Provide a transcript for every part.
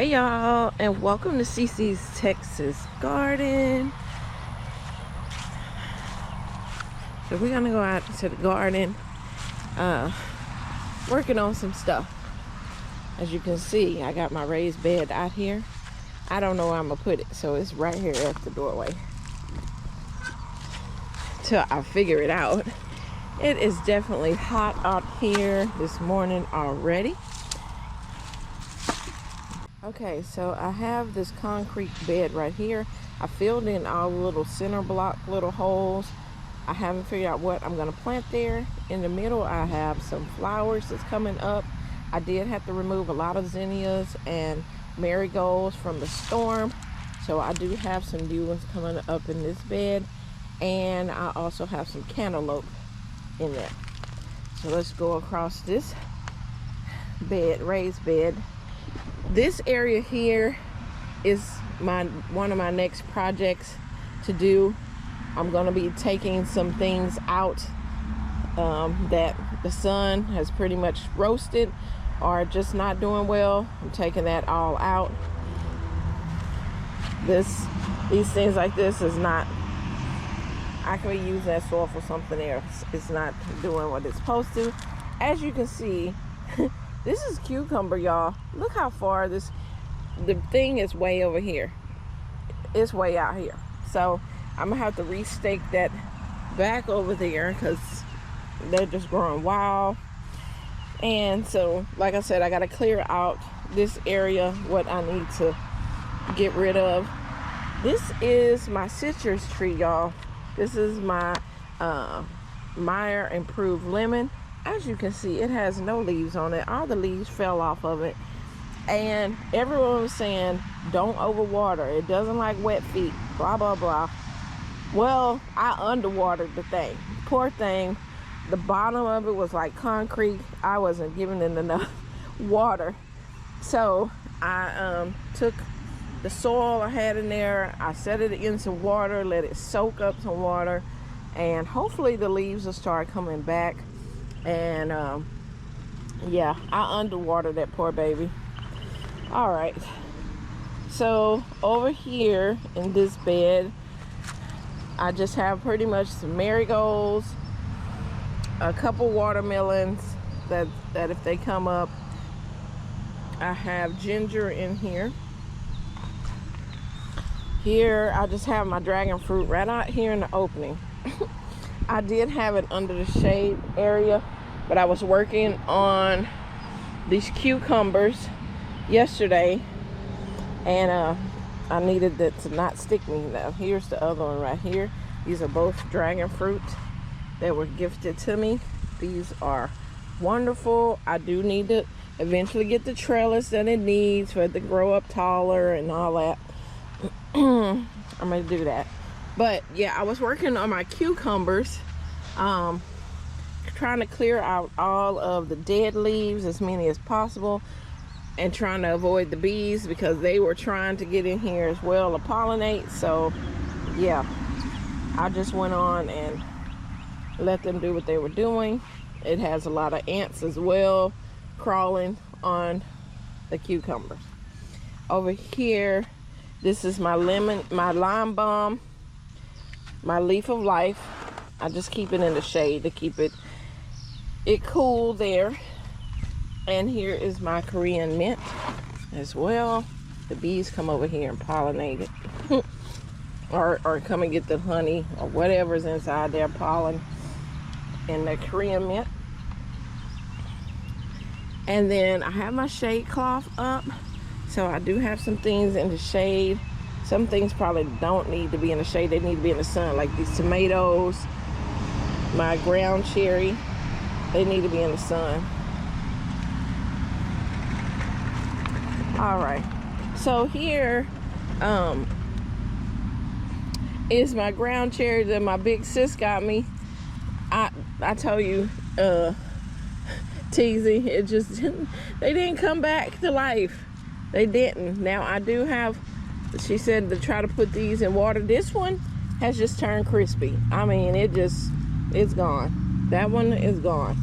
Hey y'all, and welcome to Cece's Texas Garden. So we're gonna go out to the garden, working on some stuff. As you can see, I got my raised bed out here. I don't know where I'm gonna put it, so it's right here at the doorway till I figure it out. It is definitely hot out here this morning already. Okay, so I have this concrete bed right here. I filled in all the little center block little holes. I haven't figured out what I'm gonna plant there. In the middle, I have some flowers that's coming up. I did have to remove a lot of zinnias and marigolds from the storm. So I do have some new ones coming up in this bed. And I also have some cantaloupe in there. So let's go across this bed, raised bed. This area here is one of my next projects to do. I'm going to be taking some things out that the sun has pretty much roasted or just not doing well. I'm taking that all out. These things like this is not, I could be using that soil for something else. It's not doing what it's supposed to. As you can see, this is cucumber, y'all. Look how far the thing is way over here. It's way out here. So I'm gonna have to restake that back over there because they're just growing wild. And so, like I said, I gotta clear out this area, what I need to get rid of. This is my citrus tree, y'all. This is my Meyer Improved Lemon. As you can see, it has no leaves on it. All the leaves fell off of it. And everyone was saying, don't overwater. It doesn't like wet feet, blah, blah, blah. Well, I underwatered the thing. Poor thing. The bottom of it was like concrete. I wasn't giving it enough water. So I took the soil I had in there. I set it in some water, let it soak up some water. And hopefully the leaves will start coming back. And yeah, I underwatered that poor baby. All right, so over here in this bed, I just have pretty much some marigolds, a couple watermelons that if they come up. I have ginger in here. Here I just have my dragon fruit right out here in the opening. I did have it under the shade area, but I was working on these cucumbers yesterday, and I needed that to not stick me. Now here's the other one right here. These are both dragon fruit that were gifted to me. These are wonderful. I do need to eventually get the trellis that it needs for it to grow up taller and all that. I'm gonna do that. But yeah, I was working on my cucumbers, trying to clear out all of the dead leaves, as many as possible, and trying to avoid the bees because they were trying to get in here as well to pollinate. So yeah, I just went on and let them do what they were doing. It has a lot of ants as well crawling on the cucumbers. Over here, this is my lime balm, my leaf of life. I just keep it in the shade to keep it cool there. And here is my Korean mint as well. The bees come over here and pollinate it. or come and get the honey or whatever's inside their pollen in the Korean mint. And then I have my shade cloth up. So I do have some things in the shade. Some things probably don't need to be in the shade. They need to be in the sun, like these tomatoes, my ground cherry. They need to be in the sun. All right. So here is my ground cherry that my big sis got me. I told you, Teasy, it just they didn't come back to life. They didn't. Now I do have, she said to try to put these in water. This one has just turned crispy. I mean, it's gone. That one is gone.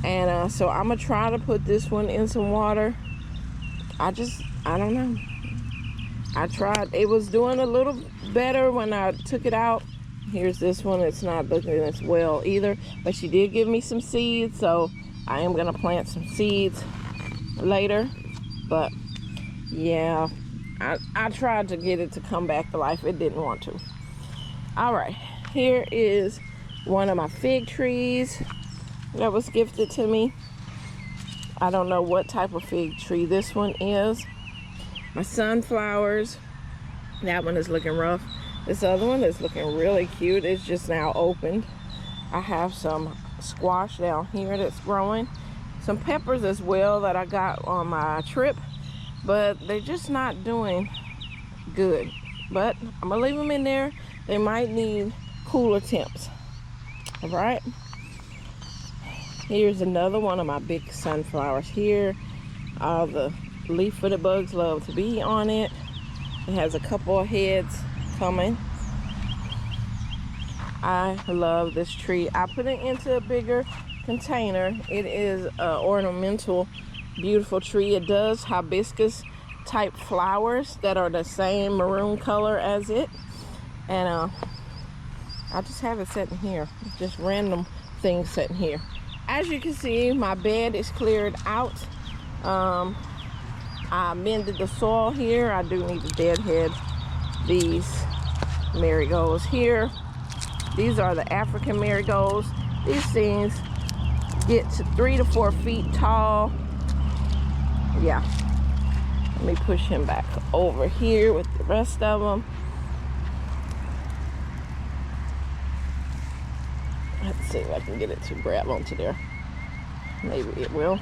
And so I'm gonna try to put this one in some water. I just I don't know. I tried. It was doing a little better when I took it out. Here's this one. It's not looking as well either, but she did give me some seeds, so I am gonna plant some seeds later. But yeah, I tried to get it to come back to life. It didn't want to. All right, here is one of my fig trees that was gifted to me. I don't know what type of fig tree this one is. My sunflowers, that one is looking rough. This other one is looking really cute. It's just now opened. I have some squash down here that's growing. Some peppers as well that I got on my trip, but they're just not doing good. But I'm gonna leave them in there. They might need cooler temps. All right. Here's another one of my big sunflowers here. All the leaf-footed bugs love to be on it. It has a couple of heads coming. I love this tree. I put it into a bigger container. It is an ornamental, beautiful tree. It does hibiscus type flowers that are the same maroon color as it. And I just have it sitting here. Just random things sitting here. As you can see, my bed is cleared out. I mended the soil here. I do need to deadhead these marigolds here. These are the African marigolds. These things get to 3 to 4 feet tall. Yeah. Let me push him back over here with the rest of them. Let's see if I can get it to grab onto there. Maybe it will.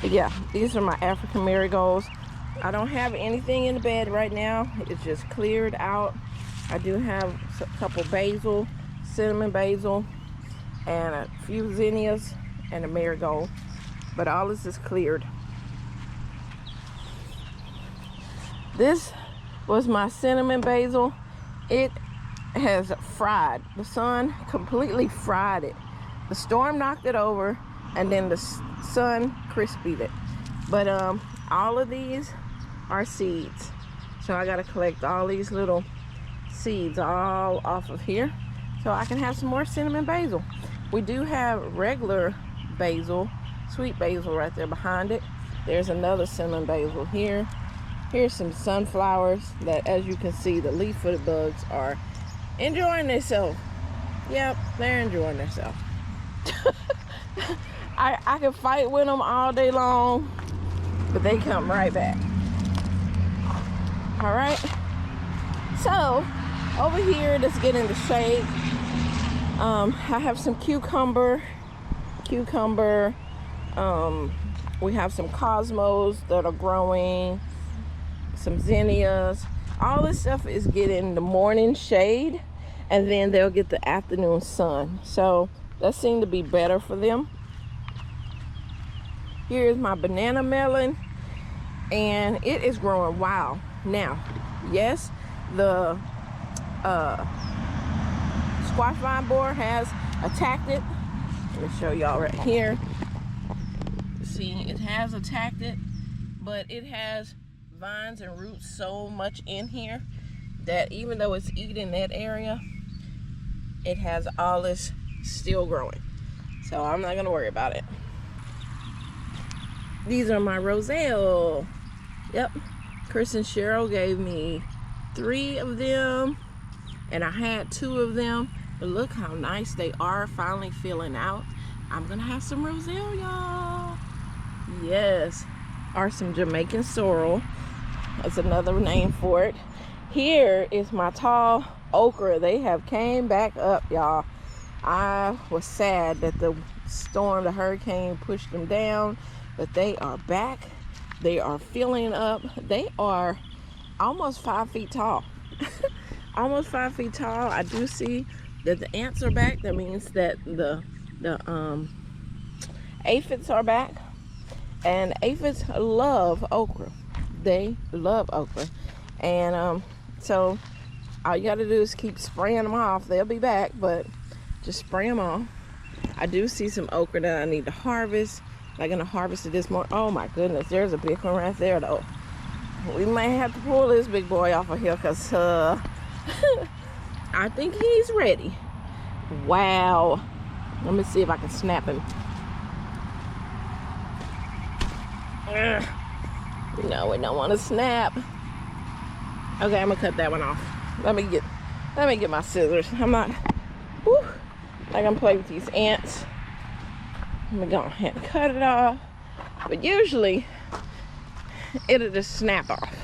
But yeah, these are my African marigolds. I don't have anything in the bed right now. It's just cleared out. I do have a couple basil, cinnamon basil, and a few zinnias and a marigold. But all this is cleared. This was my cinnamon basil. It has fried. The sun completely fried it. The storm knocked it over, and then the sun crispied it. But all of these are seeds, so I gotta collect all these little seeds all off of here so I can have some more cinnamon basil. We do have regular basil, sweet basil right there behind it. There's another cinnamon basil here. Here's some sunflowers that, as you can see, the leaf-footed bugs are enjoying themselves. Yep, they're enjoying themselves. I can fight with them all day long, but they come right back. All right. So over here, let's get in the shade. I have some cucumber. We have some cosmos that are growing. Some zinnias. All this stuff is getting the morning shade, and then they'll get the afternoon sun. So that seemed to be better for them. Here's my banana melon, and it is growing wild. Now, yes, the squash vine borer has attacked it. Let me show y'all right here. See, it has attacked it, but it has vines and roots so much in here that even though it's eating that area, it has all this still growing. So I'm not gonna worry about it. These are my roselle. Yep, Chris and Cheryl gave me 3 of them, and I had 2 of them, but look how nice they are, finally filling out. I'm gonna have some roselle, y'all. Yes, or some Jamaican sorrel. That's another name for it. Here is my tall okra. They have came back up, y'all. I was sad that the storm, the hurricane, pushed them down, but they are back. They are filling up. They are almost 5 feet tall. Almost 5 feet tall. I do see that the ants are back. That means that the aphids are back. And aphids love okra. They love okra. And so all you gotta do is keep spraying them off. They'll be back, but just spray them off. I do see some okra that I need to harvest. I'm gonna harvest it this morning. Oh my goodness, there's a big one right there though. we might have to pull this big boy off of here because I think he's ready. Wow. Let me see if I can snap him. No, we don't want to snap. Okay, I'm gonna cut that one off. Let me get my scissors. I'm not like I'm playing with these ants. I'm gonna go ahead and cut it off. But usually it'll just snap off.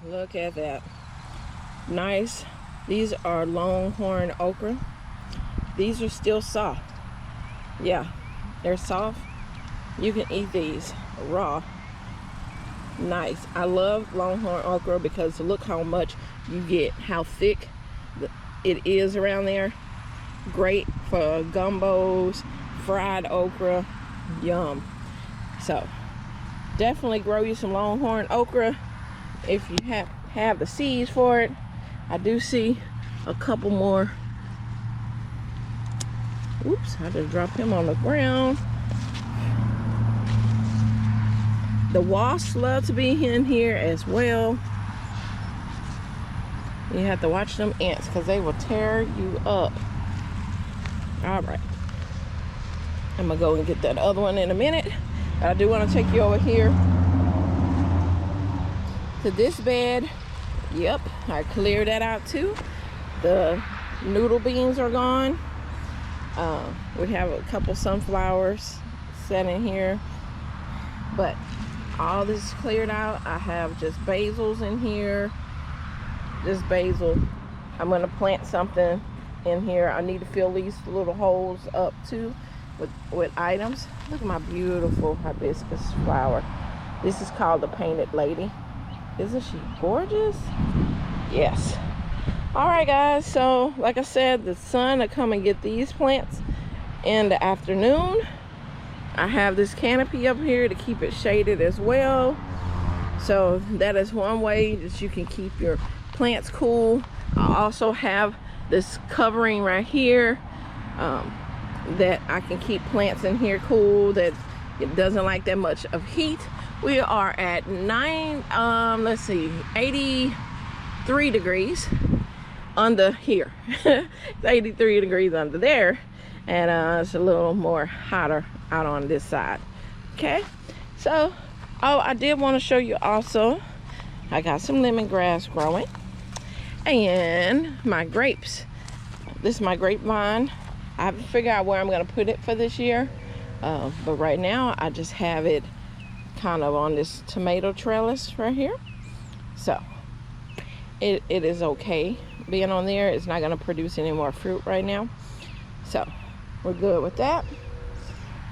Look at that. Nice. These are longhorn okra. These are still soft. Yeah, they're soft. You can eat these raw. Nice. I love longhorn okra because look how much you get, how thick it is around there. Great for gumbos, fried okra, yum. So definitely grow you some longhorn okra if you have the seeds for it. I do see a couple more. Oops, I just dropped him on the ground. The wasps love to be in here as well. You have to watch them ants because they will tear you up. All right. I'm gonna go and get that other one in a minute. But I do want to take you over here to this bed. Yep, I cleared that out too. The noodle beans are gone. We have a couple sunflowers set in here, but all this is cleared out. I have just basils in here, just basil. I'm gonna plant something in here. I need to fill these little holes up too with items. Look at my beautiful hibiscus flower. This is called the Painted Lady. Isn't she gorgeous? Yes. All right guys, so like I said, the sun will come and get these plants in the afternoon. I have this canopy up here to keep it shaded as well. So that is one way that you can keep your plants cool. I also have this covering right here that I can keep plants in here cool, that it doesn't like that much of heat. We are at 83 degrees under here. It's 83 degrees under there, and it's a little more hotter out on this side. Okay, so I did want to show you also, I got some lemongrass growing and my grapes. This is my grapevine. I haven't figured out where I'm going to put it for this year, but right now I just have it kind of on this tomato trellis right here. So it is okay being on there. It's not going to produce any more fruit right now, so we're good with that.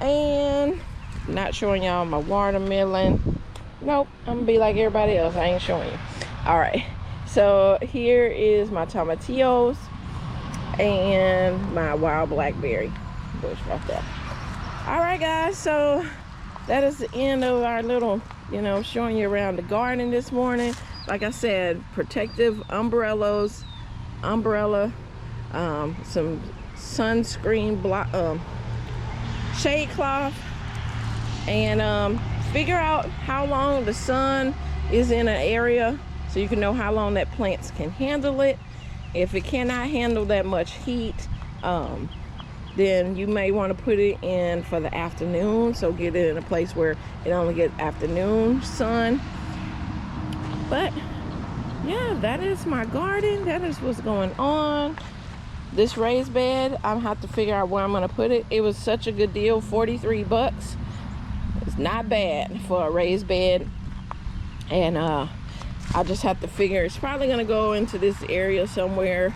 And not showing y'all my watermelon. Nope, I'm gonna be like everybody else, I ain't showing you. All right, so here is my tomatillos and my wild blackberry bush right there. All right guys, so that is the end of our little, showing you around the garden this morning. Like I said, protective umbrella, some sunscreen shade cloth, and figure out how long the sun is in an area so you can know how long that plants can handle it. If it cannot handle that much heat, then you may want to put it in for the afternoon, so get it in a place where it only gets afternoon sun. But yeah, that is my garden. That is what's going on. This raised bed, I'm have to figure out where I'm gonna put it. It was such a good deal, 43 bucks. It's not bad for a raised bed. And I just have to figure, it's probably gonna go into this area somewhere.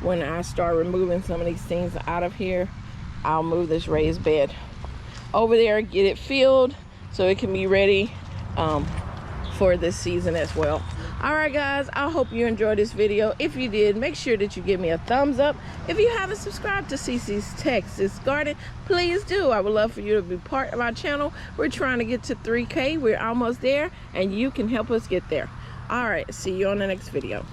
When I start removing some of these things out of here, I'll move this raised bed over there, get it filled so it can be ready for this season as well. All right guys, I hope you enjoyed this video. If you did, make sure that you give me a thumbs up. If you haven't subscribed to CC's Texas Garden, please do. I would love for you to be part of our channel. We're trying to get to 3K. We're almost there, and you can help us get there. All right, see you on the next video.